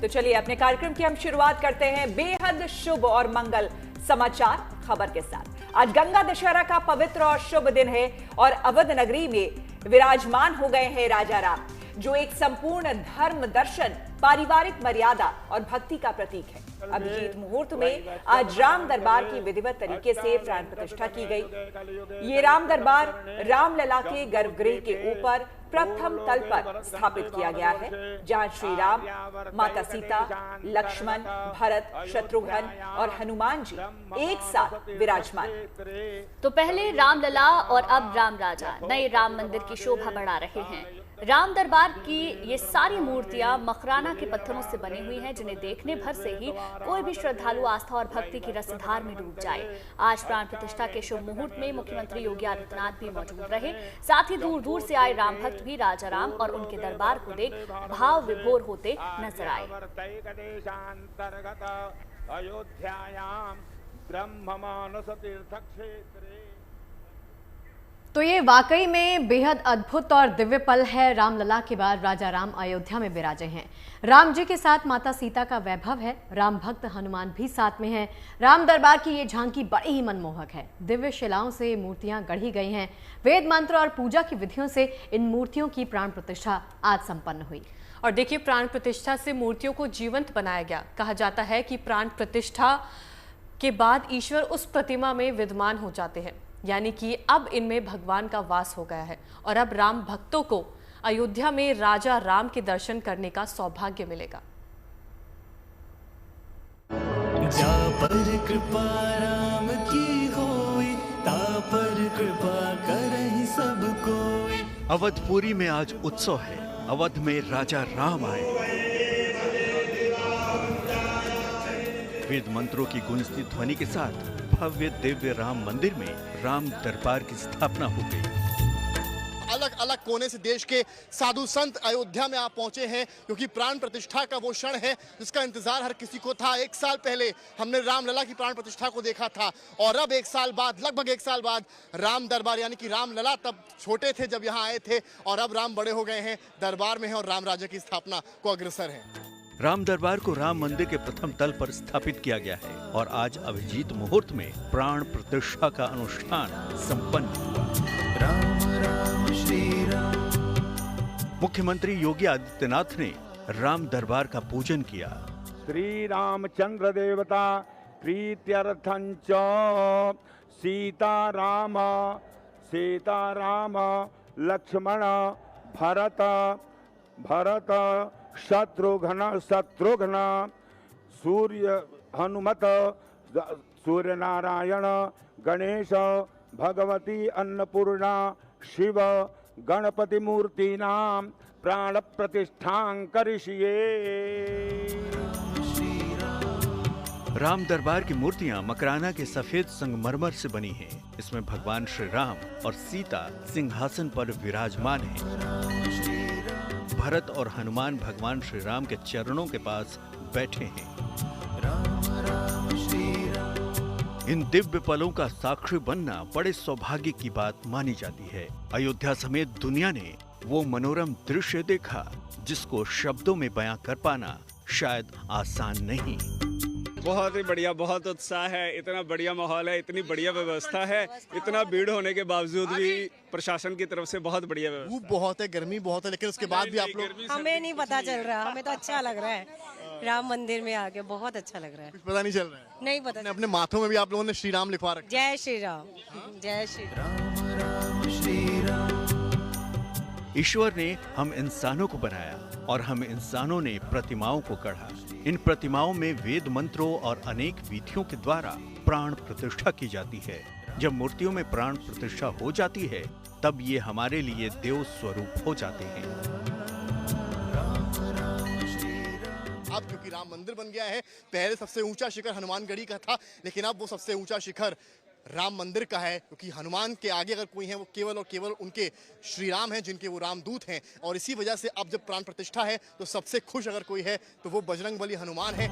तो चलिए अपने कार्यक्रम की हम शुरुआत करते हैं बेहद शुभ और मंगल समाचार खबर के साथ। आज गंगा दशहरा का पवित्र और शुभ दिन है और अवध नगरी में विराजमान हो गए हैं राजा राम, जो एक संपूर्ण धर्म दर्शन, पारिवारिक मर्यादा और भक्ति का प्रतीक है। अभिजीत मुहूर्त में आज राम दरबार की विधिवत तरीके से प्राण प्रतिष्ठा की गई। ये राम दरबार रामलला के गर्भगृह के ऊपर प्रथम तल पर स्थापित किया गया है, जहां श्री राम, माता सीता, लक्ष्मण, भरत, शत्रुघ्न और हनुमान जी एक साथ विराजमान। तो पहले रामलला और अब राम राजा नए राम मंदिर की शोभा बढ़ा रहे हैं। राम दरबार की ये सारी मूर्तियां मकराना के पत्थरों से बनी हुई हैं, जिन्हें देखने भर से ही कोई भी श्रद्धालु आस्था और भक्ति की रसधार में डूब जाए। आज प्राण प्रतिष्ठा के शुभ मुहूर्त में मुख्यमंत्री योगी आदित्यनाथ भी मौजूद रहे। साथ ही दूर दूर से आए राम भक्त भी राजा राम और उनके दरबार को देख भाव विभोर होते नजर आए। तो ये वाकई में बेहद अद्भुत और दिव्य पल है। रामलला के बाद राजा राम अयोध्या में विराजे हैं। राम जी के साथ माता सीता का वैभव है। राम भक्त हनुमान भी साथ में हैं। राम दरबार की ये झांकी बड़ी ही मनमोहक है। दिव्य शिलाओं से मूर्तियां गढ़ी गई हैं। वेद मंत्र और पूजा की विधियों से इन मूर्तियों की प्राण प्रतिष्ठा आज संपन्न हुई। और देखिए, प्राण प्रतिष्ठा से मूर्तियों को जीवंत बनाया गया। कहा जाता है कि प्राण प्रतिष्ठा के बाद ईश्वर उस प्रतिमा में विद्यमान हो जाते हैं, यानी कि अब इनमें भगवान का वास हो गया है और अब राम भक्तों को अयोध्या में राजा राम के दर्शन करने का सौभाग्य मिलेगा। जा पर कृपा राम की होई, ता पर कृपा करहि सब कोई। अवधपुरी में आज उत्सव है। अवध में राजा राम आए। वेद मंत्रों की गूंजती ध्वनि के साथ भव्य दिव्य राम मंदिर में राम दरबार की स्थापना हो गई। अलग अलग कोने से देश के साधु संत अयोध्या में आ पहुंचे हैं, क्योंकि प्राण प्रतिष्ठा का वो क्षण है जिसका इंतजार हर किसी को था। एक साल पहले हमने रामलला की प्राण प्रतिष्ठा को देखा था और अब एक साल बाद, लगभग एक साल बाद राम दरबार, यानी कि रामलला तब छोटे थे जब यहाँ आए थे और अब राम बड़े हो गए हैं, दरबार में हैं और राम राजा की स्थापना को अग्रसर हैं। राम दरबार को राम मंदिर के प्रथम तल पर स्थापित किया गया है और आज अभिजीत मुहूर्त में प्राण प्रतिष्ठा का अनुष्ठान संपन्न हुआ। राम राम श्री राम। मुख्यमंत्री योगी आदित्यनाथ ने राम दरबार का पूजन किया। श्री रामचंद्र देवता प्रीत्यर्थं च सीता राम लक्ष्मण भरत शत्रुघ्न सूर्य हनुमत सूर्य नारायण गणेश भगवती अन्नपूर्णा शिव गणपति मूर्तीनां प्राण प्रतिष्ठां करिष्ये। राम दरबार की मूर्तियां मकराना के सफेद संगमरमर से बनी हैं। इसमें भगवान श्री राम और सीता सिंहासन पर विराजमान हैं। भरत और हनुमान भगवान श्री राम के चरणों के पास बैठे हैं। इन दिव्य पलों का साक्षी बनना बड़े सौभाग्य की बात मानी जाती है। अयोध्या समेत दुनिया ने वो मनोरम दृश्य देखा जिसको शब्दों में बयां कर पाना शायद आसान नहीं। बहुत ही बढ़िया, बहुत उत्साह है, इतना बढ़िया माहौल है, इतनी बढ़िया व्यवस्था है, इतना भीड़ होने के बावजूद भी प्रशासन की तरफ से बहुत बढ़िया व्यवस्था। धूप बहुत है, गर्मी बहुत है, लेकिन उसके बाद भी आप लोग, हमें नहीं पता चल रहा, हमें तो अच्छा लग रहा है। राम मंदिर में आके बहुत अच्छा लग रहा है। कुछ पता नहीं चल रहा है? नहीं पता। अपने माथों में भी आप लोगों ने श्री राम लिखवा रखा। जय श्री राम, जय श्री राम राम श्री राम। ईश्वर ने हम इंसानों को बनाया और हम इंसानों ने प्रतिमाओं को गढ़ा। इन प्रतिमाओं में वेद मंत्रों और अनेक विधियों के द्वारा प्राण प्रतिष्ठा की जाती है। जब मूर्तियों में प्राण प्रतिष्ठा हो जाती है तब ये हमारे लिए देव स्वरूप हो जाते हैं। अब क्योंकि राम मंदिर बन गया है, पहले सबसे ऊंचा शिखर हनुमानगढ़ी का था, लेकिन अब वो सबसे ऊंचा शिखर राम मंदिर का है, क्योंकि हनुमान के आगे अगर कोई है वो केवल और केवल उनके श्री राम हैं, जिनके वो रामदूत हैं। और इसी वजह से अब जब प्राण प्रतिष्ठा है तो सबसे खुश अगर कोई है तो वो बजरंगबली हनुमान है।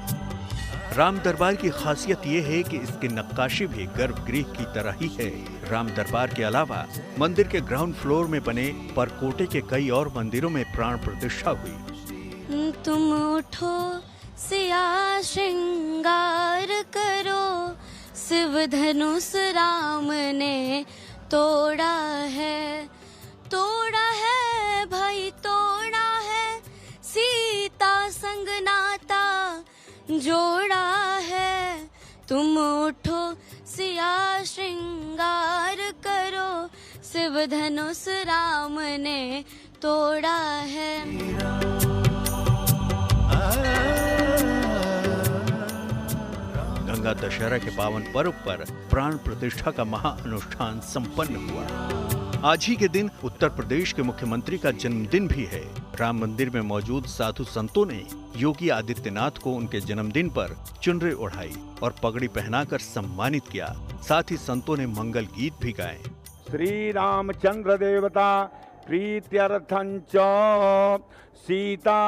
राम दरबार की खासियत ये है कि इसकी नक्काशी भी गर्भगृह की तरह ही है। राम दरबार के अलावा मंदिर के ग्राउंड फ्लोर में बने परकोटे के कई और मंदिरों में प्राण प्रतिष्ठा हुई। तुम उठो सिया श्रृंगार करो, शिव धनुष राम ने तोड़ा है भाई तोड़ा है, सीता संग नाता जोड़ा है। तुम उठो सिया श्रृंगार करो, शिव धनुष राम ने तोड़ा है। गंगा दशहरा के पावन पर्व पर प्राण प्रतिष्ठा का महाअनुष्ठान संपन्न हुआ। आज ही के दिन उत्तर प्रदेश के मुख्यमंत्री का जन्मदिन भी है। राम मंदिर में मौजूद साधु संतों ने योगी आदित्यनाथ को उनके जन्मदिन पर चुनरी ओढ़ाई और पगड़ी पहनाकर सम्मानित किया। साथ ही संतों ने मंगल गीत भी गाए। श्री रामचंद्र देवता प्रीत्यर्थं च सीता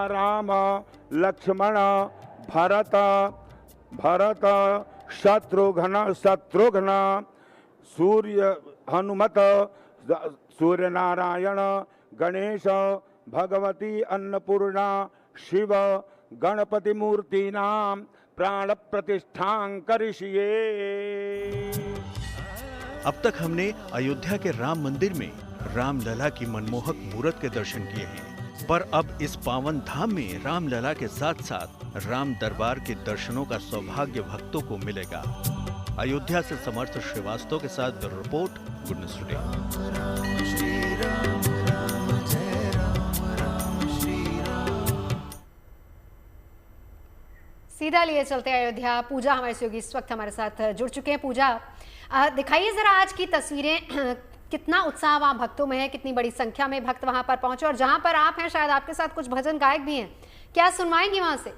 राम लक्ष्मण भरत शत्रुघ्न सूर्य हनुमत सूर्य नारायण गणेश भगवती अन्नपूर्णा शिव गणपति मूर्तीनां प्राण प्रतिष्ठां करिष्ये। अब तक हमने अयोध्या के राम मंदिर में रामलला की मनमोहक मूर्त के दर्शन किए हैं, पर अब इस पावन धाम में रामलला के साथ साथ राम दरबार के दर्शनों का सौभाग्य भक्तों को मिलेगा। अयोध्या से समर्थ श्रीवास्तव के साथ bureau report, good news today. सीधा लिए चलते अयोध्या। पूजा हमारे सहयोगी इस वक्त हमारे साथ जुड़ चुके हैं। पूजा, दिखाइए जरा आज की तस्वीरें, कितना उत्साह वहाँ भक्तों में है, कितनी बड़ी संख्या में भक्त वहाँ पर पहुंचे, और जहाँ पर आप हैं शायद आपके साथ कुछ भजन गायक भी हैं, क्या सुनवाएंगे वहाँ से?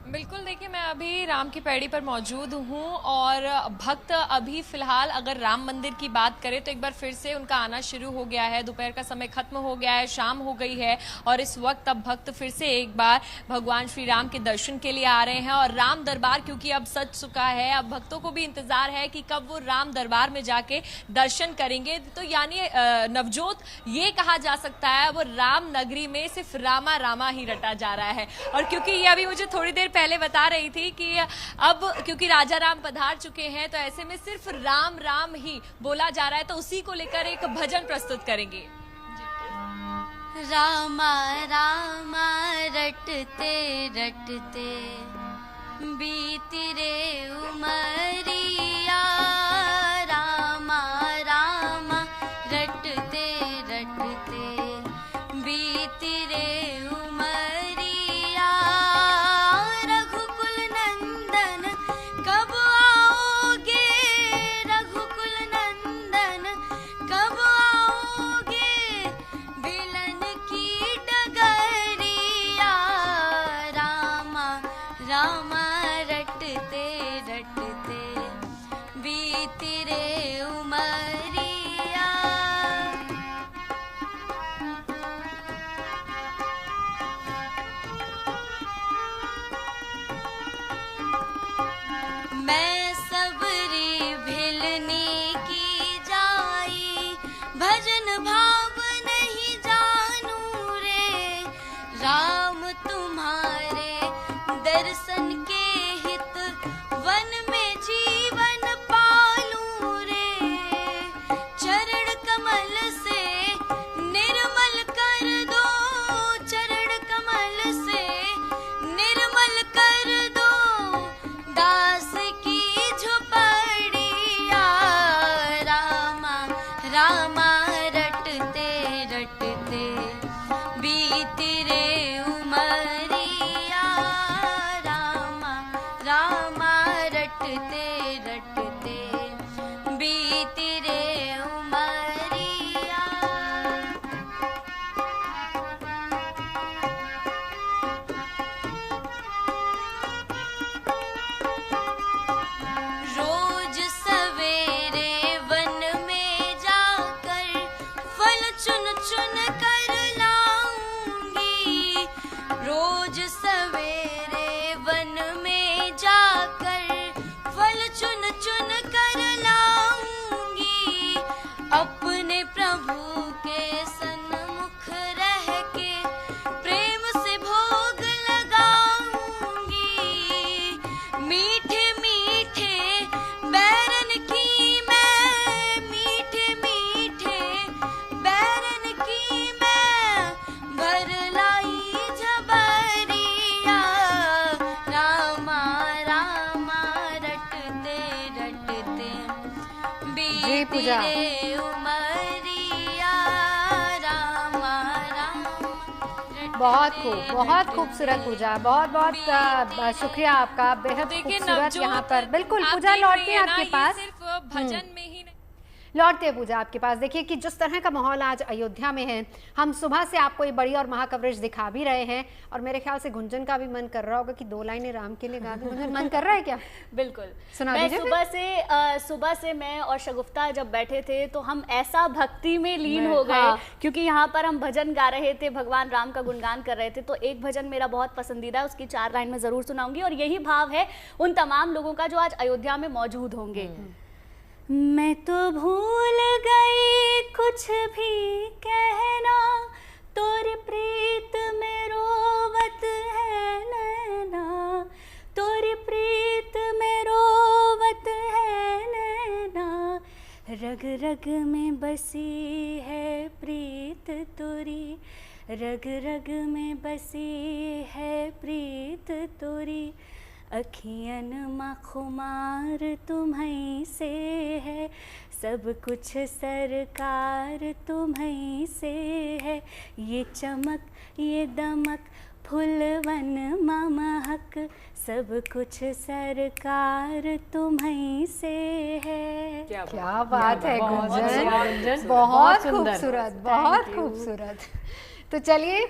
बिल्कुल, देखिए मैं अभी राम की पैड़ी पर मौजूद हूँ और भक्त अभी फिलहाल अगर राम मंदिर की बात करें तो एक बार फिर से उनका आना शुरू हो गया है। दोपहर का समय खत्म हो गया है, शाम हो गई है और इस वक्त अब भक्त फिर से एक बार भगवान श्री राम के दर्शन के लिए आ रहे हैं। और राम दरबार क्योंकि अब सज चुका है, अब भक्तों को भी इंतजार है कि कब वो राम दरबार में जाके दर्शन करेंगे। तो यानी नवजोत ये कहा जा सकता है वो राम नगरी में सिर्फ रामा रामा ही रटा जा रहा है। और क्योंकि ये अभी मुझे थोड़ी देर पहले बता रही थी कि अब क्योंकि राजा राम पधार चुके हैं तो ऐसे में सिर्फ राम राम ही बोला जा रहा है, तो उसी को लेकर एक भजन प्रस्तुत करेंगे। रामा रामा रटते रटते बीती रे उमरिया, रामा रामा रटते रटते बीती रे उमरिया। रघुकुल नंदन कब आओगे, रघुकुल नंदन कब आओगे, बिलन की डगरिया। रामा रामा रटते रटते पूजा। बहुत खूबसूरत पूजा, बहुत बहुत शुक्रिया आपका, बेहद खूबसूरत। यहाँ पर बिल्कुल पूजा लौटती है आपके पास, भजन में ही लौटते पूजा आपके पास। देखिए कि जिस तरह का माहौल आज अयोध्या में है, हम सुबह से आपको ये बड़ी और महा कवरेज दिखा भी रहे हैं, और मेरे ख्याल से गुंजन का भी मन कर रहा होगा कि 2 लाइनें राम के लिए गा दूं। गुंजन, मन कर रहा है क्या? बिल्कुल, सुना मैं दीजिए। सुबह से मैं और शगुफ्ता जब बैठे थे तो हम ऐसा भक्ति में लीन हो गए, हाँ। क्योंकि यहाँ पर हम भजन गा रहे थे, भगवान राम का गुणगान कर रहे थे। तो एक भजन मेरा बहुत पसंदीदा है, उसकी 4 लाइन में जरूर सुनाऊंगी, और यही भाव है उन तमाम लोगों का जो आज अयोध्या में मौजूद होंगे। मैं तो भूल गई कुछ भी कहना, तोरी प्रीत में रोवत है नैना, तोरी प्रीत में रोवत है नैना, रग रग में बसी है प्रीत तोरी, रग रग में बसी है प्रीत तोरी, अखियन मा खुमार तुम्हीं से है, सब कुछ सरकार तुम्हीं से है, ये चमक ये दमक फुलवन मा महक, सब कुछ सरकार तुम्हीं से है। क्या बात है गुंजन, बहुत खूबसूरत, बहुत खूबसूरत। तो चलिए,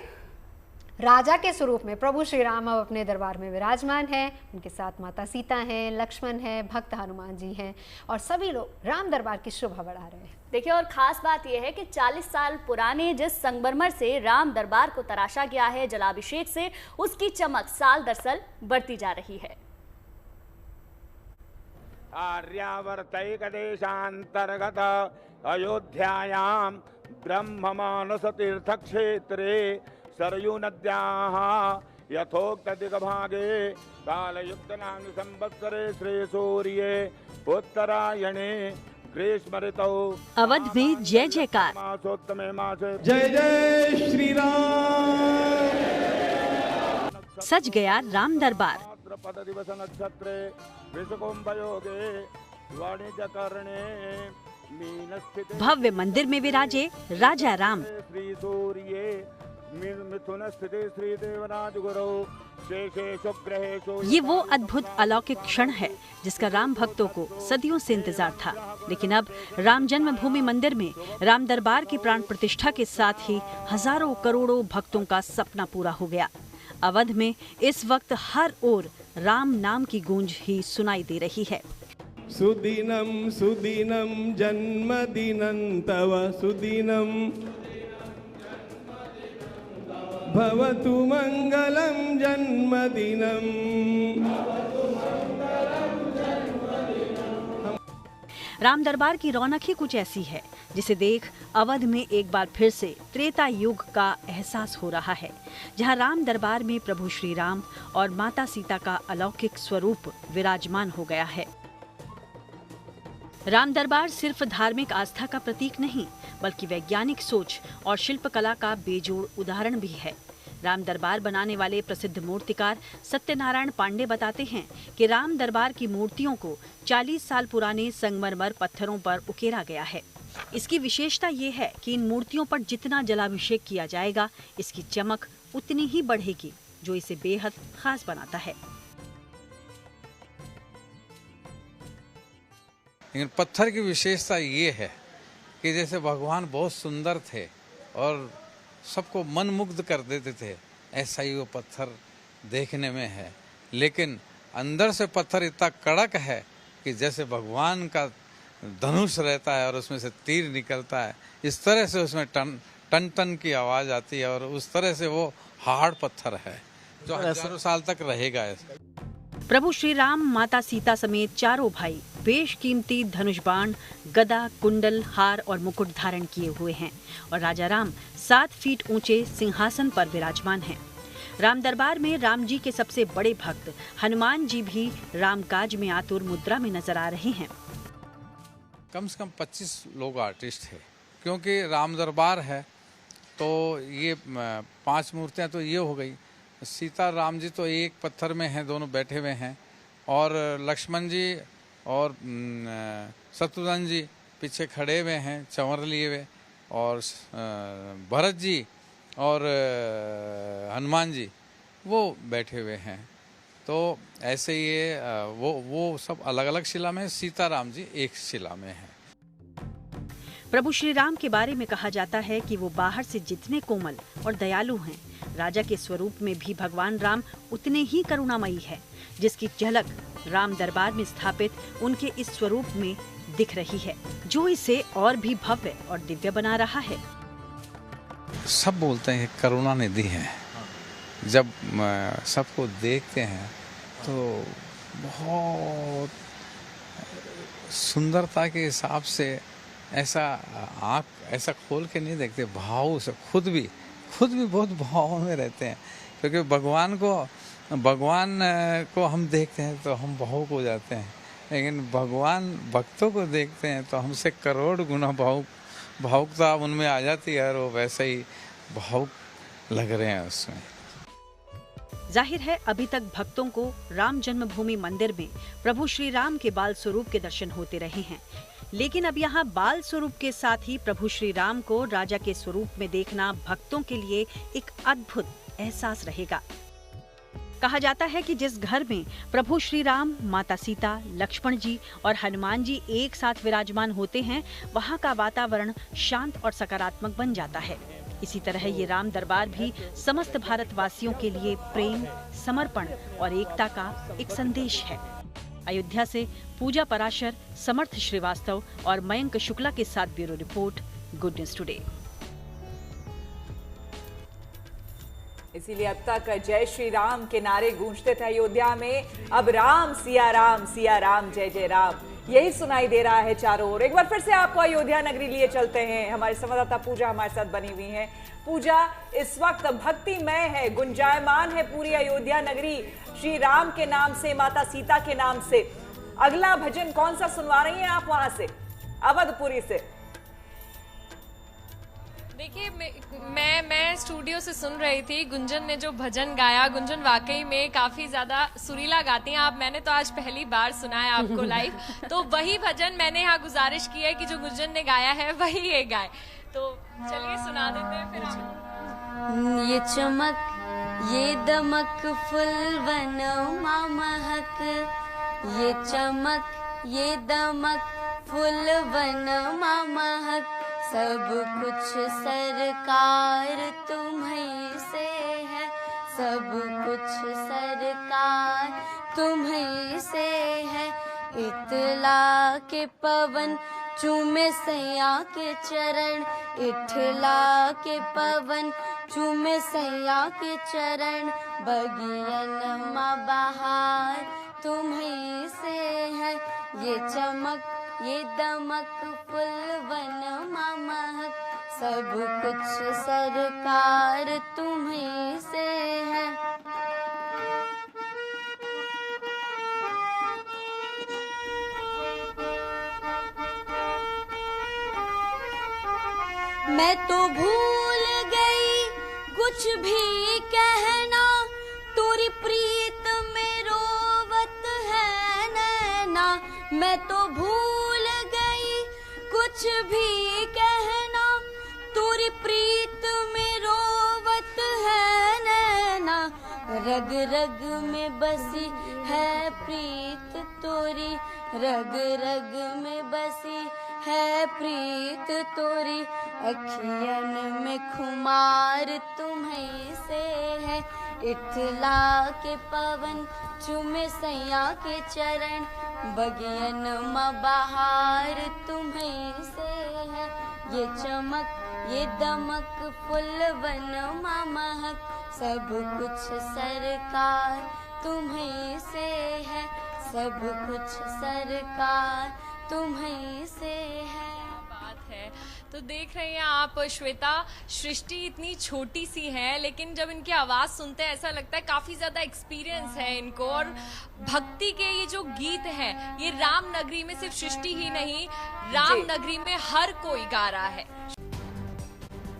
राजा के स्वरूप में प्रभु श्री राम अब अपने दरबार में विराजमान हैं, उनके साथ माता सीता हैं, लक्ष्मण हैं, भक्त हनुमान जी हैं, और सभी लोग राम दरबार की शोभा बढ़ा रहे हैं। देखिए, और खास बात यह है कि 40 साल पुराने जिस संगमरमर से राम दरबार को तराशा गया है जलाभिषेक से, उसकी चमक साल दर साल बढ़ती जा रही है। आर्यावर्तैक देशांतर्गत अयोध्यायां ब्रह्म मानस तीर्थ क्षेत्रे सरयू नद्याः यथोक्त दिग्भागे कालयुक्तनांग संवत्सरे श्री सूर्ये उत्तरायणे ग्रीष्म ऋतौ अवध में जय जयकार। मासोत्तमे मासे जय जय श्री राम। सज गया राम दरबार। भाद्रपद दिवस नक्षत्रे विषकुंभ योगे वाणिज्य करणे भव्य मंदिर में विराजे राजा राम। श्री सूर्ये मिथुन स्थिति श्री देवराज गुरु ये वो अद्भुत अलौकिक क्षण है जिसका राम भक्तों को सदियों से इंतजार था। लेकिन अब राम जन्मभूमि मंदिर में राम दरबार की प्राण प्रतिष्ठा के साथ ही हजारों करोड़ों भक्तों का सपना पूरा हो गया। अवध में इस वक्त हर ओर राम नाम की गूंज ही सुनाई दे रही है। सुदिनम सुदिनम जन्मदिनं तव सुदिनम भवतु मंगलम जन्मदिनम। राम दरबार की रौनक ही कुछ ऐसी है जिसे देख अवध में एक बार फिर से त्रेता युग का एहसास हो रहा है, जहां राम दरबार में प्रभु श्री राम और माता सीता का अलौकिक स्वरूप विराजमान हो गया है। राम दरबार सिर्फ धार्मिक आस्था का प्रतीक नहीं, बल्कि वैज्ञानिक सोच और शिल्पकला का बेजोड़ उदाहरण भी है। राम दरबार बनाने वाले प्रसिद्ध मूर्तिकार सत्यनारायण पांडे बताते हैं कि राम दरबार की मूर्तियों को 40 साल पुराने संगमरमर पत्थरों पर उकेरा गया है। इसकी विशेषता ये है कि इन मूर्तियों पर जितना जलाभिषेक किया जाएगा, इसकी चमक उतनी ही बढ़ेगी, जो इसे बेहद खास बनाता है। लेकिन पत्थर की विशेषता ये है कि जैसे भगवान बहुत सुंदर थे और सबको मन मुग्ध कर देते थे, ऐसा ही वो पत्थर देखने में है। लेकिन अंदर से पत्थर इतना कड़क है कि जैसे भगवान का धनुष रहता है और उसमें से तीर निकलता है, इस तरह से उसमें टन टन टन की आवाज़ आती है और उस तरह से वो हार्ड पत्थर है जो हजारों साल तक रहेगा। प्रभु श्री राम, माता सीता समेत चारों भाई बेशकीमती धनुष बाण, गदा, कुंडल, हार और मुकुट धारण किए हुए हैं और राजा राम 7 फीट ऊंचे सिंहासन पर विराजमान हैं। राम दरबार में राम जी के सबसे बड़े भक्त हनुमान जी भी रामकाज में आतुर मुद्रा में नजर आ रहे हैं। कम से कम 25 लोग आर्टिस्ट हैं, क्योंकि राम दरबार है तो ये 5 मूर्तियाँ तो ये हो गई। सीता राम जी तो एक पत्थर में हैं, दोनों बैठे हुए हैं, और लक्ष्मण जी और शत्रुघ्न जी पीछे खड़े हुए हैं चंवर लिए हुए, और भरत जी और हनुमान जी वो बैठे हुए हैं। तो ऐसे ये वो सब अलग अलग शिला में, सीताराम जी एक शिला में हैं। प्रभु श्री राम के बारे में कहा जाता है कि वो बाहर से जितने कोमल और दयालु हैं, राजा के स्वरूप में भी भगवान राम उतने ही करुणामयी है, जिसकी झलक राम दरबार में स्थापित उनके इस स्वरूप में दिख रही है, जो इसे और भी भव्य और दिव्य बना रहा है। सब बोलते हैं करुणा निधि है। जब सबको देखते हैं तो बहुत सुंदरता के हिसाब से ऐसा आँख ऐसा खोल के नहीं देखते, भाव से खुद भी बहुत भाव में रहते हैं। क्योंकि भगवान को हम देखते हैं तो हम भावुक हो जाते हैं, लेकिन भगवान भक्तों को देखते हैं तो हमसे करोड़ गुना भावुकता उनमें आ जाती है, और वो वैसे ही भावुक लग रहे हैं उसमें। जाहिर है अभी तक भक्तों को राम जन्मभूमि मंदिर में प्रभु श्री राम के बाल स्वरूप के दर्शन होते रहे हैं, लेकिन अब यहाँ बाल स्वरूप के साथ ही प्रभु श्री राम को राजा के स्वरूप में देखना भक्तों के लिए एक अद्भुत एहसास रहेगा। कहा जाता है कि जिस घर में प्रभु श्री राम, माता सीता, लक्ष्मण जी और हनुमान जी एक साथ विराजमान होते हैं, वहाँ का वातावरण शांत और सकारात्मक बन जाता है। इसी तरह ये राम दरबार भी समस्त भारतवासियों के लिए प्रेम, समर्पण और एकता का एक संदेश है। अयोध्या से पूजा पराशर, समर्थ श्रीवास्तव और मयंक शुक्ला के साथ bureau report, good news today. इसीलिए अब तक जय श्री राम के नारे गूंजते थे अयोध्या में, अब राम सिया राम जय जय राम, यही सुनाई दे रहा है चारों ओर। एक बार फिर से आपको अयोध्या नगरी लिए चलते हैं। हमारे संवाददाता पूजा हमारे साथ बनी हुई है। पूजा, इस वक्त भक्तिमय है, गुंजायमान है पूरी अयोध्या नगरी श्री राम के नाम से, माता सीता के नाम से। अगला भजन कौन सा सुनवा रही हैं आप वहां से, अवधपुरी से? देखिए, मैं स्टूडियो से सुन रही थी, गुंजन ने जो भजन गाया, गुंजन वाकई में काफी ज्यादा सुरीला गाती हैं आप। मैंने तो आज पहली बार सुना है आपको लाइव, तो वही भजन मैंने यहाँ गुजारिश की है कि जो गुंजन ने गाया है वही ये गाए। तो चलिए सुना देते हैं फिर आप। ये चमक ये दमक फुलवन महक, ये चमक ये दमक फुलवन महक, सब कुछ सरकार तुम्हीं से है, सब कुछ सरकार तुम्हीं से है। इतला के पवन चूमे सैया के चरण, इठला के पवन चूमे सैया के चरण, बगियन माँ बहार तुम्हीं से है। ये चमक ये दमक फुलवन महक, सब कुछ सरकार तुम्हीं से है। मैं तो भूल गई कुछ भी कहना, तोरी प्रीत में रोवत है नैना। मैं तो भूल गई कुछ भी कहना, तोरी प्रीत में रोवत है नैना। रग रग में बसी है प्रीत तोरी, रग रग में बसी है प्रीत तोरी। अखियन में खुमार तुम्हीं से है, इठला के पवन चूमे सैया के चरण, बगियन माँ बहार तुम्हीं से है। ये चमक ये दमक फुलवन महक, सब कुछ सरकार तुम्हीं से है, सब कुछ सरकार तुम्हीं से है। बात है। तो देख रहे हैं आप श्वेता, सृष्टि इतनी छोटी सी है, लेकिन जब इनकी आवाज सुनते हैं ऐसा लगता है काफी ज्यादा एक्सपीरियंस है इनको। और भक्ति के ये जो गीत हैं, ये राम नगरी में सिर्फ सृष्टि ही नहीं, राम नगरी में हर कोई गा रहा है।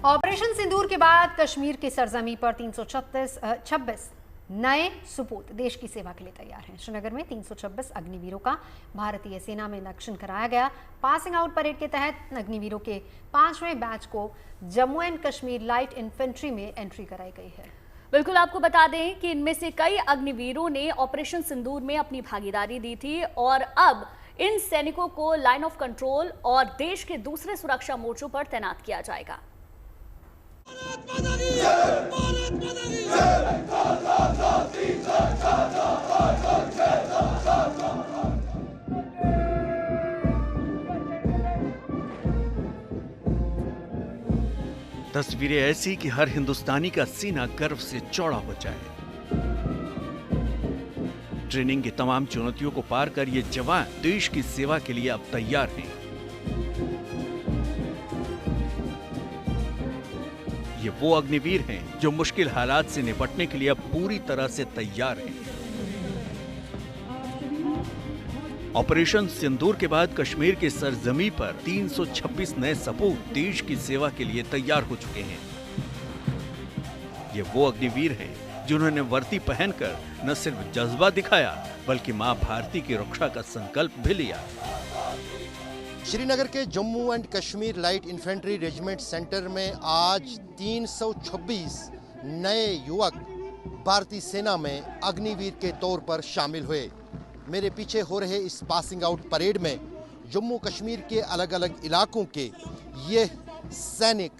ऑपरेशन सिंदूर के बाद कश्मीर की सरजमी पर 326 नए सुपूत देश की सेवा के लिए तैयार हैं। श्रीनगर में 326 अग्निवीरों का भारतीय सेना में इंडक्शन कराया गया। पासिंग आउट परेड के तहत अग्निवीरों के 5वें बैच को Jammu and Kashmir light infantry में एंट्री कराई गई है। बिल्कुल, आपको बता दें कि इनमें से कई अग्निवीरों ने ऑपरेशन सिंदूर में अपनी भागीदारी दी थी और अब इन सैनिकों को लाइन ऑफ कंट्रोल और देश के दूसरे सुरक्षा मोर्चों पर तैनात किया जाएगा। तस्वीरें ऐसी कि हर हिंदुस्तानी का सीना गर्व से चौड़ा हो जाए। ट्रेनिंग की तमाम चुनौतियों को पार कर ये जवान देश की सेवा के लिए अब तैयार हैं। ये वो अग्निवीर हैं जो मुश्किल हालात से निपटने के लिए अब पूरी तरह से तैयार हैं। ऑपरेशन सिंदूर के बाद कश्मीर की सरजमी पर 326 नए सपूत देश की सेवा के लिए तैयार हो चुके हैं। ये वो अग्निवीर हैं जिन्होंने वर्दी पहनकर न सिर्फ जज्बा दिखाया बल्कि मां भारती की रक्षा का संकल्प भी लिया। श्रीनगर के Jammu and Kashmir light infantry regiment centre में आज 326 नए युवक भारतीय सेना में अग्निवीर के तौर पर शामिल हुए। मेरे पीछे हो रहे इस पासिंग आउट परेड में जम्मू कश्मीर के अलग अलग इलाकों के ये सैनिक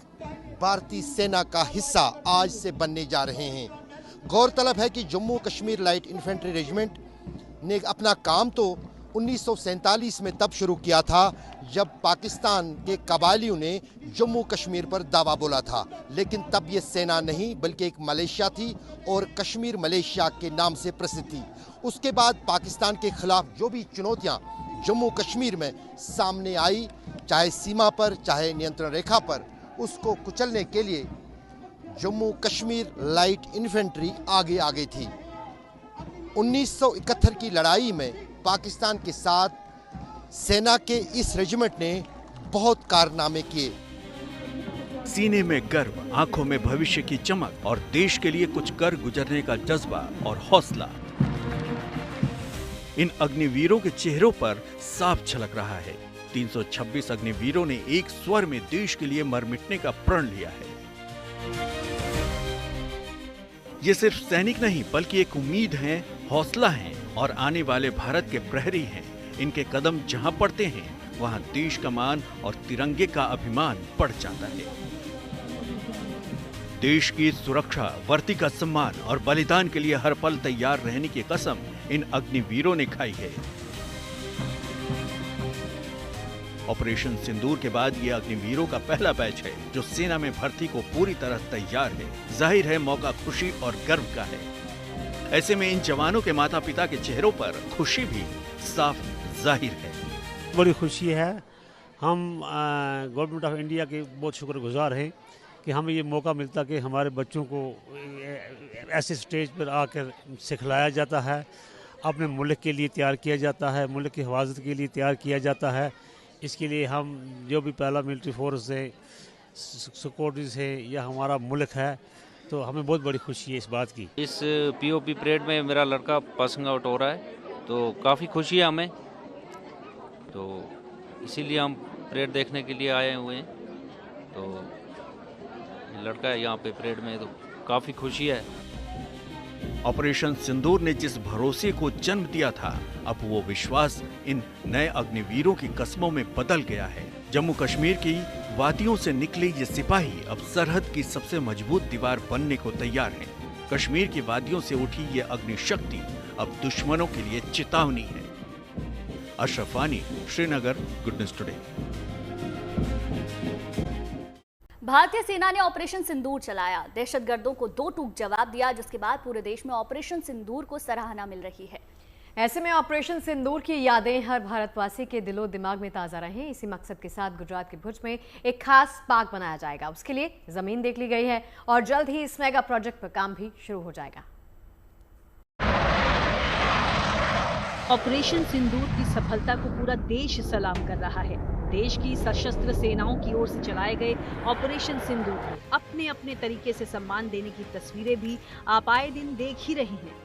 भारतीय सेना का हिस्सा आज से बनने जा रहे हैं। गौरतलब है कि Jammu Kashmir light infantry regiment ने अपना काम तो 1947 में तब शुरू किया था जब पाकिस्तान के कबायलियों ने जम्मू कश्मीर पर दावा बोला था, लेकिन तब ये सेना नहीं बल्कि एक मलेशिया थी और कश्मीर मलेशिया के नाम से प्रसिद्ध थी। उसके बाद पाकिस्तान के खिलाफ जो भी चुनौतियां जम्मू कश्मीर में सामने आई, चाहे सीमा पर चाहे नियंत्रण रेखा पर, उसको कुचलने के लिए जम्मू कश्मीर लाइट इन्फेंट्री आगे आगे थी। 1971 की लड़ाई में पाकिस्तान के साथ सेना के इस रेजिमेंट ने बहुत कारनामे किए। सीने में गर्व, आंखों में भविष्य की चमक और देश के लिए कुछ कर गुजरने का जज्बा और हौसला इन अग्निवीरों के चेहरों पर साफ झलक रहा है। 326 अग्निवीरों ने एक स्वर में देश के लिए मर मिटने का प्रण लिया है। ये सिर्फ सैनिक नहीं बल्कि एक उम्मीद है, हौसला है और आने वाले भारत के प्रहरी हैं। इनके कदम जहां पड़ते हैं वहां देश का मान और तिरंगे का अभिमान बढ़ जाता है। देश की सुरक्षा, वर्दी का सम्मान और बलिदान के लिए हर पल तैयार रहने की कसम इन अग्निवीरों ने खाई है। ऑपरेशन सिंदूर के बाद ये अग्निवीरों का पहला बैच है जो सेना में भर्ती को पूरी तरह तैयार है। जाहिर है मौका खुशी और गर्व का है। ऐसे में इन जवानों के माता पिता के चेहरों पर खुशी भी साफ जाहिर है। बड़ी खुशी है। हम गवर्नमेंट ऑफ इंडिया के बहुत शुक्रगुजार हैं कि हमें ये मौका मिलता कि हमारे बच्चों को ऐसे स्टेज पर आकर सिखलाया जाता है, अपने मुल्क के लिए तैयार किया जाता है, मुल्क की हिफाजत के लिए तैयार किया जाता है। इसके लिए हम जो भी पहला मिलिट्री फोर्स है, सिक्योरिटीज़ है या हमारा मुल्क है, तो हमें बहुत बड़ी खुशी है इस बात की। इस पीओपी परेड में मेरा लड़का पासिंग आउट हो रहा है तो काफ़ी खुशी है हमें, तो इसीलिए हम परेड देखने के लिए आए हुए हैं। तो लड़का है यहाँ पे परेड में, तो काफ़ी खुशी है। ऑपरेशन सिंदूर ने जिस भरोसे को जन्म दिया था, अब वो विश्वास इन नए अग्निवीरों की कस्मों में बदल गया है। जम्मू कश्मीर की वादियों से निकले ये सिपाही अब सरहद की सबसे मजबूत दीवार बनने को तैयार हैं। कश्मीर की वादियों से उठी ये अग्निशक्ति अब दुश्मनों के लिए चेतावनी है। अशरफ वानी, श्रीनगर, गुड न्यूज़ टुडे। भारतीय सेना ने ऑपरेशन सिंदूर चलाया, दहशतगर्दों को दो टूक जवाब दिया, जिसके बाद पूरे देश में ऑपरेशन सिंदूर को सराहना मिल रही है। ऐसे में ऑपरेशन सिंदूर की यादें हर भारतवासी के दिलो दिमाग में ताज़ा रहें, इसी मकसद के साथ गुजरात के भुज में एक खास पार्क बनाया जाएगा। उसके लिए जमीन देख ली गई है और जल्द ही इस मेगा प्रोजेक्ट पर काम भी शुरू हो जाएगा। ऑपरेशन सिंदूर की सफलता को पूरा देश सलाम कर रहा है। देश की सशस्त्र सेनाओं की ओर से चलाए गए ऑपरेशन सिंदूर को अपने अपने तरीके से सम्मान देने की तस्वीरें भी आप आए दिन देख ही रहे हैं।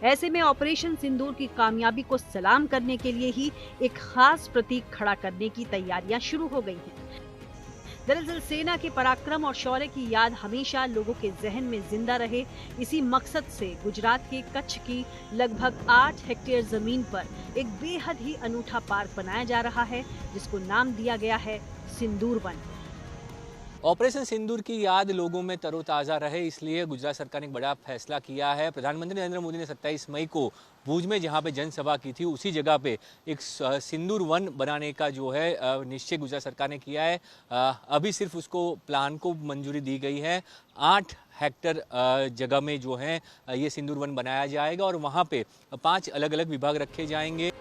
ऐसे में ऑपरेशन सिंदूर की कामयाबी को सलाम करने के लिए ही एक खास प्रतीक खड़ा करने की तैयारियां शुरू हो गई हैं। दरअसल सेना के पराक्रम और शौर्य की याद हमेशा लोगों के जहन में जिंदा रहे, इसी मकसद से गुजरात के कच्छ की लगभग 8 हेक्टेयर जमीन पर एक बेहद ही अनूठा पार्क बनाया जा रहा है, जिसको नाम दिया गया है सिंदूर वन। ऑपरेशन सिंदूर की याद लोगों में तरोताज़ा रहे, इसलिए गुजरात सरकार ने एक बड़ा फैसला किया है। प्रधानमंत्री नरेंद्र मोदी ने 27 मई को भुज में जहां पे जनसभा की थी, उसी जगह पे एक सिंदूर वन बनाने का जो है निश्चय गुजरात सरकार ने किया है। अभी सिर्फ उसको प्लान को मंजूरी दी गई है। 8 हेक्टेयर जगह में जो है ये सिंदूर वन बनाया जाएगा और वहाँ पे 5 अलग अलग विभाग रखे जाएंगे।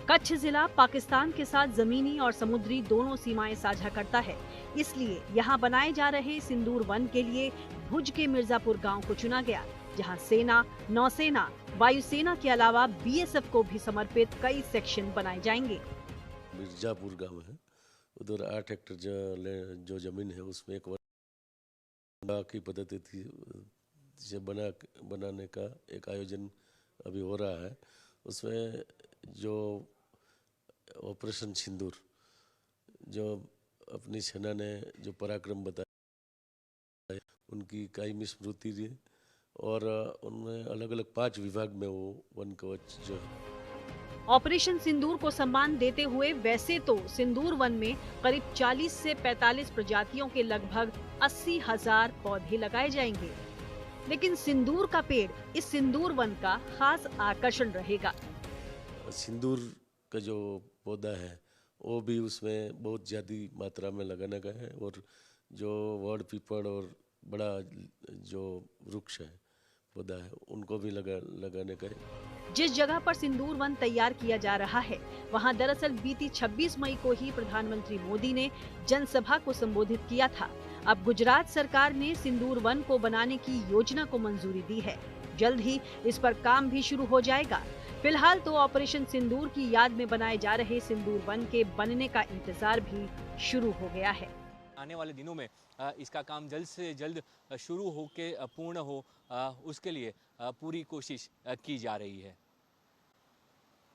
कच्छ जिला पाकिस्तान के साथ जमीनी और समुद्री दोनों सीमाएं साझा करता है, इसलिए यहाँ बनाए जा रहे सिंदूर वन के लिए भुज के मिर्जापुर गांव को चुना गया, जहां सेना, नौसेना, वायुसेना के अलावा बीएसएफ को भी समर्पित कई सेक्शन बनाए जाएंगे। मिर्जापुर गांव है, उधर 8 हेक्टेयर जो जमीन है उसमें एक की पद्धति थी से बनाने का एक आयोजन अभी हो रहा है। उसमें जो ऑपरेशन सिंदूर जो अपनी सेना ने जो पराक्रम बताया, उनकी कायमी स्मृति रही और उनमें अलग अलग 5 विभाग में वो वन कवच जो है। ऑपरेशन सिंदूर को सम्मान देते हुए वैसे तो सिंदूर वन में करीब 40 से 45 प्रजातियों के लगभग 80,000 पौधे लगाए जाएंगे, लेकिन सिंदूर का पेड़ इस सिंदूर वन का खास आकर्षण रहेगा। सिंदूर का जो पौधा है वो भी उसमें बहुत ज़्यादा मात्रा में लगाने का है और जो वड पीपल और बड़ा जो वृक्ष है पौधा है उनको भी लगाने का है। जिस जगह पर सिंदूर वन तैयार किया जा रहा है, वहां दरअसल बीती 26 मई को ही प्रधानमंत्री मोदी ने जनसभा को संबोधित किया था। अब गुजरात सरकार ने सिंदूर वन को बनाने की योजना को मंजूरी दी है। जल्द ही इस पर काम भी शुरू हो जाएगा। फिलहाल तो ऑपरेशन सिंदूर की याद में बनाए जा रहे सिंदूर वन के बनने का इंतजार भी शुरू हो गया है। आने वाले दिनों में इसका काम जल्द से जल्द शुरू होके पूर्ण हो, उसके लिए पूरी कोशिश की जा रही है।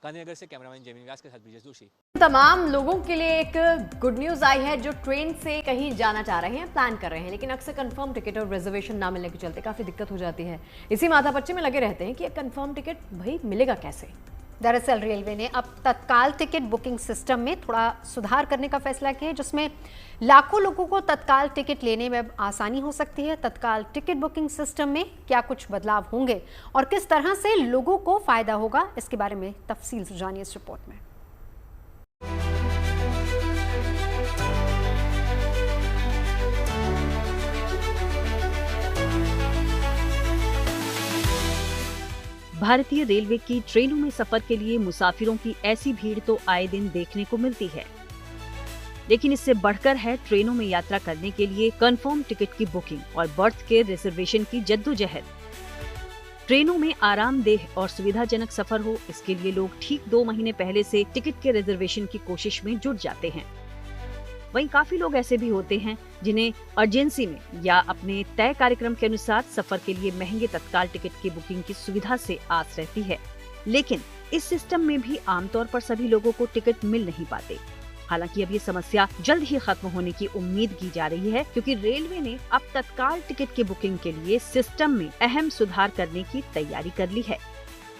गांधीनगर से कैमरामैन जयमीन व्यास के साथ ब्रिजेश जोशी। तमाम लोगों के लिए एक गुड न्यूज आई है जो ट्रेन से कहीं जाना चाह रहे हैं, प्लान कर रहे हैं, लेकिन अक्सर कंफर्म टिकट और रिजर्वेशन ना मिलने के चलते काफी दिक्कत हो जाती है। इसी माथापच्चे में लगे रहते हैं कि कंफर्म टिकट भाई मिलेगा कैसे। दरअसल रेलवे ने अब तत्काल टिकट बुकिंग सिस्टम में थोड़ा सुधार करने का फैसला किया है, जिसमें लाखों लोगों को तत्काल टिकट लेने में आसानी हो सकती है। तत्काल टिकट बुकिंग सिस्टम में क्या कुछ बदलाव होंगे और किस तरह से लोगों को फायदा होगा, इसके बारे में तफसील से जानिए इस रिपोर्ट में। भारतीय रेलवे की ट्रेनों में सफर के लिए मुसाफिरों की ऐसी भीड़ तो आए दिन देखने को मिलती है, लेकिन इससे बढ़कर है ट्रेनों में यात्रा करने के लिए कंफर्म टिकट की बुकिंग और बर्थ के रिजर्वेशन की जद्दोजहद। ट्रेनों में आरामदेह और सुविधाजनक सफर हो, इसके लिए लोग ठीक 2 महीने पहले से टिकट के रिजर्वेशन की कोशिश में जुट जाते हैं। वहीं काफी लोग ऐसे भी होते हैं जिन्हें अर्जेंसी में या अपने तय कार्यक्रम के अनुसार सफर के लिए महंगे तत्काल टिकट की बुकिंग की सुविधा से आस रहती है, लेकिन इस सिस्टम में भी आमतौर पर सभी लोगों को टिकट मिल नहीं पाते। हालांकि अब ये समस्या जल्द ही खत्म होने की उम्मीद की जा रही है, क्योंकि रेलवे ने अब तत्काल टिकट की बुकिंग के लिए सिस्टम में अहम सुधार करने की तैयारी कर ली है,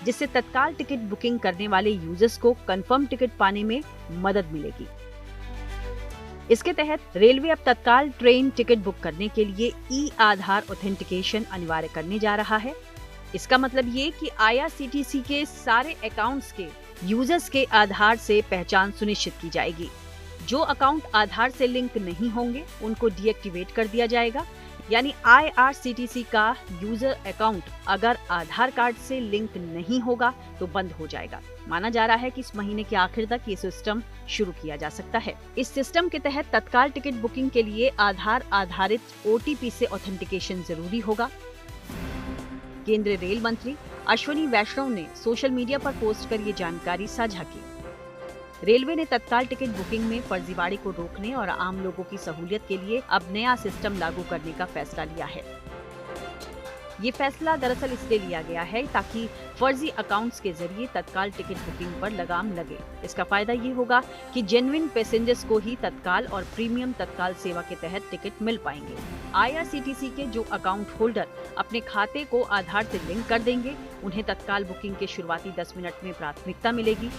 जिससे तत्काल टिकट बुकिंग करने वाले यूजर्स को कंफर्म टिकट पाने में मदद मिलेगी। इसके तहत रेलवे अब तत्काल ट्रेन टिकट बुक करने के लिए ई-आधार ऑथेंटिकेशन अनिवार्य करने जा रहा है। इसका मतलब ये कि IRCTC के सारे अकाउंट्स के यूजर्स के आधार से पहचान सुनिश्चित की जाएगी। जो अकाउंट आधार से लिंक नहीं होंगे उनको डीएक्टिवेट कर दिया जाएगा, यानी IRCTC का यूजर अकाउंट अगर आधार कार्ड से लिंक नहीं होगा तो बंद हो जाएगा। माना जा रहा है कि इस महीने के आखिर तक ये सिस्टम शुरू किया जा सकता है। इस सिस्टम के तहत तत्काल टिकट बुकिंग के लिए आधार आधारित OTP से ऑथेंटिकेशन जरूरी होगा। केंद्रीय रेल मंत्री अश्विनी वैष्णव ने सोशल मीडिया पर पोस्ट कर ये जानकारी साझा की। रेलवे ने तत्काल टिकट बुकिंग में फर्जीवाड़े को रोकने और आम लोगों की सहूलियत के लिए अब नया सिस्टम लागू करने का फैसला लिया है। ये फैसला दरअसल इसलिए लिया गया है ताकि फर्जी अकाउंट्स के जरिए तत्काल टिकट बुकिंग पर लगाम लगे। इसका फायदा ये होगा कि जेन्युइन पैसेंजर्स को ही तत्काल और प्रीमियम तत्काल सेवा के तहत टिकट मिल पाएंगे। IRCTC के जो अकाउंट होल्डर अपने खाते को आधार से लिंक कर देंगे, उन्हें तत्काल बुकिंग के शुरुआती 10 मिनट में प्राथमिकता मिलेगी।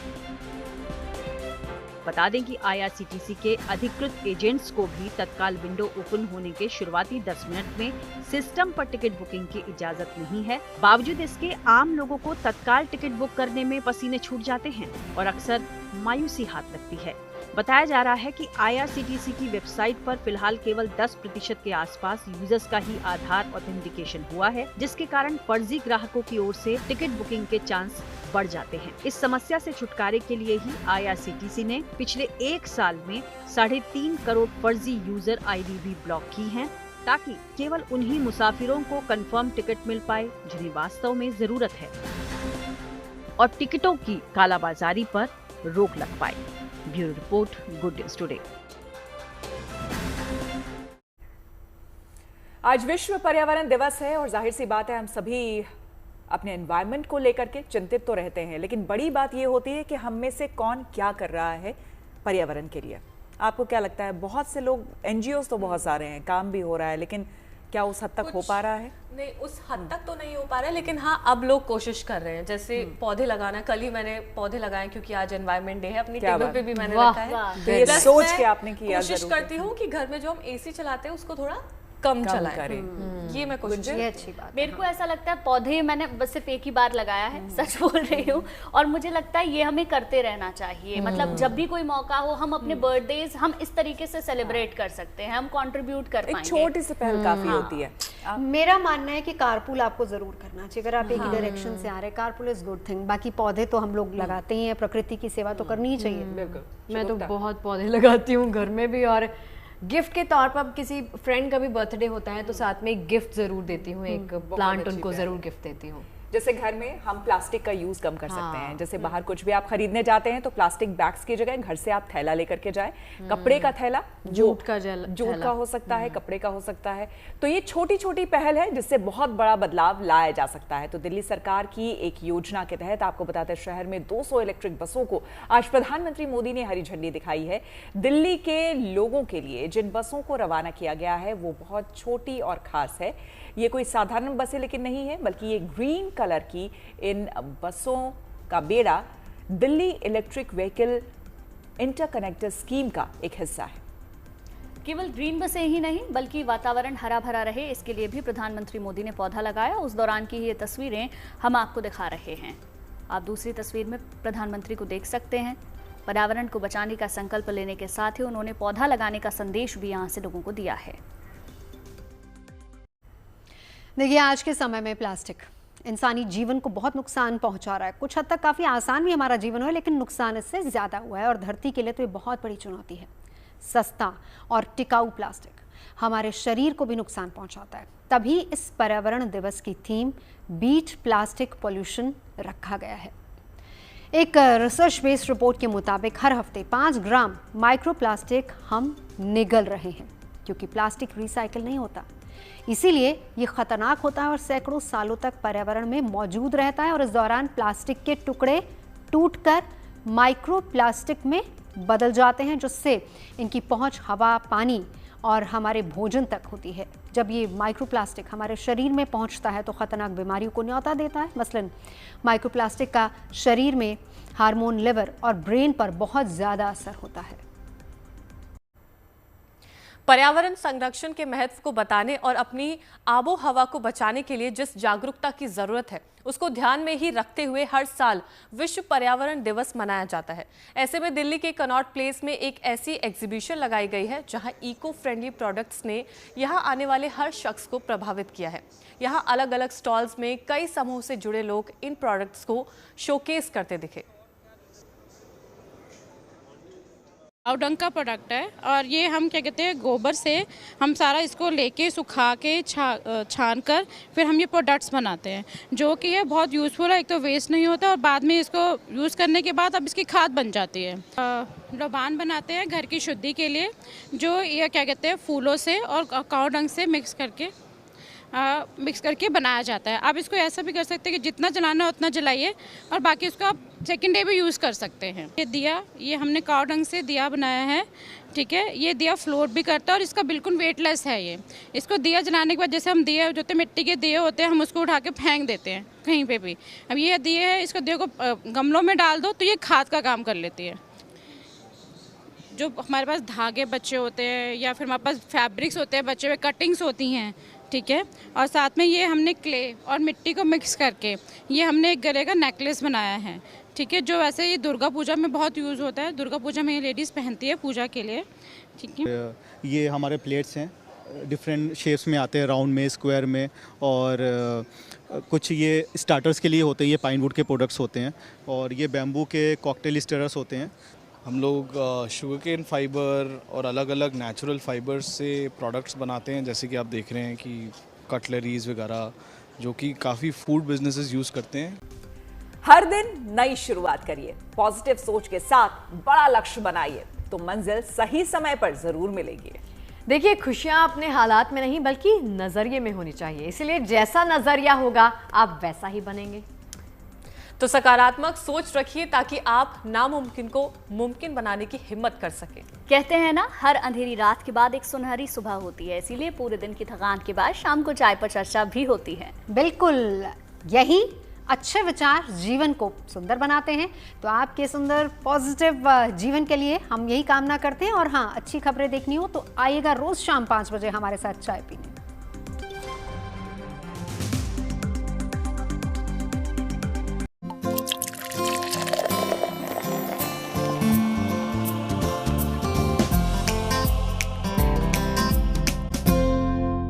बता दें कि IRCTC के अधिकृत एजेंट्स को भी तत्काल विंडो ओपन होने के शुरुआती 10 मिनट में सिस्टम पर टिकट बुकिंग की इजाजत नहीं है। बावजूद इसके आम लोगों को तत्काल टिकट बुक करने में पसीने छूट जाते हैं और अक्सर मायूसी हाथ लगती है। बताया जा रहा है कि IRCTC की वेबसाइट पर फिलहाल केवल 10% के आसपास यूजर्स का ही आधार ऑथेंटिकेशन हुआ है, जिसके कारण फर्जी ग्राहकों की ओर से टिकट बुकिंग के चांस बढ़ जाते हैं। इस समस्या से छुटकारे के लिए ही IRCTC ने पिछले 1 साल में 3.5 करोड़ फर्जी यूजर ID भी ब्लॉक की हैं, ताकि केवल उन्हीं मुसाफिरों को कंफर्म टिकट मिल पाए जिन्हें वास्तव में जरूरत है और टिकटों की कालाबाजारी पर रोक लग पाए। Bureau report, good news today. आज विश्व पर्यावरण दिवस है और जाहिर सी बात है हम सभी अपने एनवायरनमेंट को लेकर के चिंतित तो रहते हैं, लेकिन बड़ी बात ये होती है कि हम में से कौन क्या कर रहा है पर्यावरण के लिए। आपको क्या लगता है? बहुत से लोग, NGOs तो बहुत सारे हैं, काम भी हो रहा है, लेकिन क्या उस हद तक हो पा रहा है? नहीं, उस हद तक तो नहीं हो पा रहा है, लेकिन हाँ अब लोग कोशिश कर रहे हैं। जैसे पौधे लगाना, कल ही मैंने पौधे लगाए क्योंकि आज एनवायरनमेंट डे है, अपनी टेबल पे भी मैंने रखा है। तो ये सोच के आपने किया। कोशिश करती हूँ कि घर में जो हम AC चलाते हैं उसको थोड़ा कम चलाएं। ये मैं कोशिश, ये अच्छी बात। मेरे को ऐसा लगता है पौधे मैंने बस सिर्फ एक ही बार लगाया है, सच बोल रही हूँ, और मुझे लगता है ये हमें करते रहना चाहिए। मतलब जब भी कोई मौका हो, हम अपने बर्थडेज हम इस तरीके से सेलिब्रेट कर सकते हैं, हम कंट्रीब्यूट कर पाएंगे। एक छोटी सी पहल काफी होती है। मेरा मानना है कि कारपूल आपको जरूर करना चाहिए। अगर आप एक ही डायरेक्शन से आ रहे हैं, कारपूल इज गुड थिंग। बाकी पौधे तो हम लोग लगाते ही हैं, प्रकृति की सेवा तो करनी ही चाहिए। बिल्कुल। मैं तो बहुत पौधे लगाती हूँ घर में भी, और गिफ्ट के तौर पर किसी फ्रेंड का भी बर्थडे होता है तो साथ में एक गिफ्ट जरूर देती हूँ, एक प्लांट उनको जरूर गिफ्ट देती हूँ। जैसे घर में हम प्लास्टिक का यूज कम कर सकते हैं। जैसे बाहर कुछ भी आप खरीदने जाते हैं तो प्लास्टिक बैग्स की जगह घर से आप थैला लेकर के जाएं, कपड़े का थैला, जूट का हो सकता है, कपड़े का हो सकता है। तो ये छोटी छोटी पहल है जिससे बहुत बड़ा बदलाव लाया जा सकता है। तो दिल्ली सरकार की एक योजना के तहत आपको बताते हैं शहर में 200 इलेक्ट्रिक बसों को आज प्रधानमंत्री मोदी ने हरी झंडी दिखाई है। दिल्ली के लोगों के लिए जिन बसों को रवाना किया गया है वो बहुत छोटी और खास है। ये कोई साधारण बसें लेकिन नहीं है, बल्कि ये ग्रीन कलर की इन बसों का बेड़ा दिल्ली इलेक्ट्रिक व्हीकल इंटरकनेक्टर स्कीम का एक हिस्सा है। केवल ग्रीन बसें ही नहीं बल्कि वातावरण हरा भरा रहे, इसके लिए भी प्रधानमंत्री मोदी ने पौधा लगाया। उस दौरान की ये तस्वीरें हम आपको दिखा रहे हैं। आप दूसरी तस्वीर में प्रधानमंत्री को देख सकते हैं। पर्यावरण को बचाने का संकल्प लेने के साथ ही उन्होंने पौधा लगाने का संदेश भी यहाँ से लोगों को दिया है। देखिए, आज के समय में प्लास्टिक इंसानी जीवन को बहुत नुकसान पहुंचा रहा है। कुछ हद तक काफ़ी आसान भी हमारा जीवन हुआ है, लेकिन नुकसान इससे ज़्यादा हुआ है और धरती के लिए तो ये बहुत बड़ी चुनौती है। सस्ता और टिकाऊ प्लास्टिक हमारे शरीर को भी नुकसान पहुंचाता है। तभी इस पर्यावरण दिवस की थीम बीट प्लास्टिक पॉल्यूशन रखा गया है। एक रिसर्च बेस्ड रिपोर्ट के मुताबिक हर हफ्ते 5 ग्राम माइक्रो प्लास्टिक हम निगल रहे हैं, क्योंकि प्लास्टिक रिसाइकिल नहीं होता। इसीलिए ये खतरनाक होता है और सैकड़ों सालों तक पर्यावरण में मौजूद रहता है और इस दौरान प्लास्टिक के टुकड़े टूटकर माइक्रो प्लास्टिक में बदल जाते हैं, जिससे इनकी पहुंच हवा, पानी और हमारे भोजन तक होती है। जब ये माइक्रो प्लास्टिक हमारे शरीर में पहुंचता है तो खतरनाक बीमारियों को न्योता देता है। मसलन माइक्रो प्लास्टिक का शरीर में हार्मोन, लिवर और ब्रेन पर बहुत ज़्यादा असर होता है। पर्यावरण संरक्षण के महत्व को बताने और अपनी आबो हवा को बचाने के लिए जिस जागरूकता की जरूरत है उसको ध्यान में ही रखते हुए हर साल विश्व पर्यावरण दिवस मनाया जाता है। ऐसे में दिल्ली के कनॉट प्लेस में एक ऐसी एग्जीबिशन लगाई गई है जहां इको फ्रेंडली प्रोडक्ट्स ने यहां आने वाले हर शख्स को प्रभावित किया है। यहां अलग अलग स्टॉल्स में कई समूह से जुड़े लोग इन प्रोडक्ट्स को शोकेस करते दिखे। काउडंग का प्रोडक्ट है और ये हम क्या कहते हैं गोबर से हम सारा इसको लेके सुखा के छान कर फिर हम ये प्रोडक्ट्स बनाते हैं, जो कि ये बहुत यूज़फुल है। एक तो वेस्ट नहीं होता और बाद में इसको यूज़ करने के बाद अब इसकी खाद बन जाती है। लोबान बनाते हैं घर की शुद्धि के लिए, जो ये क्या कहते हैं फूलों से और काउडंग से मिक्स करके बनाया जाता है। आप इसको ऐसा भी कर सकते हैं कि जितना जलाना है उतना जलाइए और बाकी उसको आप सेकेंड डे भी यूज़ कर सकते हैं। ये दिया, ये हमने काउडंग से दिया बनाया है, ठीक है। ये दिया फ्लोट भी करता है और इसका बिल्कुल वेटलेस है ये। इसको दिया जलाने के बाद जैसे हम दिए जो होते मिट्टी के दिए होते हैं हम उसको उठा के फेंक देते हैं कहीं पे भी। अब ये दिए है, इसको दिए को गमलों में डाल दो तो ये खाद का काम कर लेती है। जो हमारे पास धागे बचे होते हैं या फिर हमारे पास फैब्रिक्स होते हैं बचे हुए, कटिंग्स होती हैं, ठीक है। और साथ में ये हमने क्ले और मिट्टी को मिक्स करके ये हमने एक गले का नेकलेस बनाया है, ठीक है, जो वैसे ये दुर्गा पूजा में बहुत यूज़ होता है। दुर्गा पूजा में ये लेडीज़ पहनती है पूजा के लिए, ठीक है। ये हमारे प्लेट्स हैं, डिफरेंट शेप्स में आते हैं, राउंड में, स्क्वायर में, और कुछ ये स्टार्टर्स के लिए होते हैं, ये पाइन वुड के प्रोडक्ट्स होते हैं, और ये बैम्बू के कॉकटेल स्टिरर्स होते हैं। हम लोग शुगर केन फाइबर और अलग अलग नेचुरल फाइबर्स से प्रोडक्ट्स बनाते हैं, जैसे कि आप देख रहे हैं कि कटलरीज वगैरह, जो कि काफ़ी फूड बिजनेसेस यूज़ करते हैं। हर दिन नई शुरुआत करिए, पॉजिटिव सोच के साथ बड़ा लक्ष्य बनाइए तो मंजिल सही समय पर जरूर मिलेगी। देखिए, खुशियां अपने हालात में नहीं बल्कि नजरिए में होनी चाहिए, इसलिए जैसा नजरिया होगा आप वैसा ही बनेंगे। तो सकारात्मक सोच रखिए ताकि आप नामुमकिन को मुमकिन बनाने की हिम्मत कर सकें। कहते हैं ना, हर अंधेरी रात के बाद एक सुनहरी सुबह होती है, इसीलिए पूरे दिन की थकान के बाद शाम को चाय पर चर्चा भी होती है। बिल्कुल, यही अच्छे विचार जीवन को सुंदर बनाते हैं। तो आपके सुंदर पॉजिटिव जीवन के लिए हम यही कामना करते हैं। और हाँ, अच्छी खबरें देखनी हो तो आइएगा रोज शाम 5 बजे हमारे साथ चाय पीने।